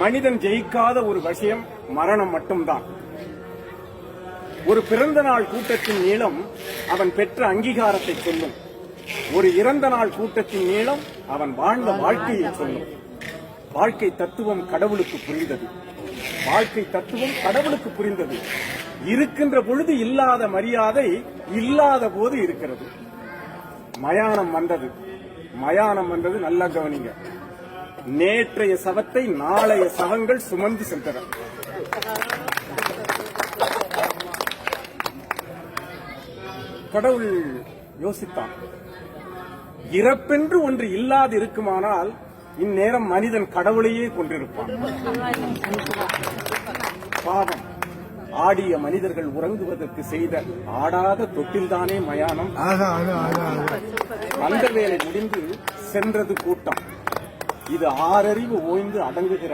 மனிதன் ஜெயிக்காத ஒரு விஷயம் மரணம் மட்டும்தான். ஒரு பிறந்த நாள் கூட்டத்தின் நீளம் அவன் பெற்ற அங்கீகாரத்தை சொல்லும். ஒரு இறந்த நாள் கூட்டத்தின் நீளம் அவன் வாழ்ந்த வாழ்க்கையை சொல்லும். வாழ்க்கை தத்துவம் கடவுளுக்கு புரிந்தது. வாழ்க்கை தத்துவம் கடவுளுக்கு புரிந்தது. இருக்கின்ற பொழுது இல்லாத மரியாதை இல்லாத போது இருக்கிறது. மயானம் வந்தது. மயானம் வந்தது, நல்லா கவனிங்க. நேற்றைய சவத்தை நாளைய சவங்கள் சுமந்து சென்றன. கடவுள் யோசித்தான், இறப்பென்று ஒன்று இல்லாது இருக்குமானால் இந்நேரம் மனிதன் கடவுளையே கொண்டிருப்பான். பாவம், ஆடிய மனிதர்கள் உறங்குவதற்கு செய்த ஆடாத தொட்டில்தானே மயானம். அந்த வேலை முடிந்து சென்றது கூட்டம். இது ஆறறிவு ஓய்ந்து அடங்குகிற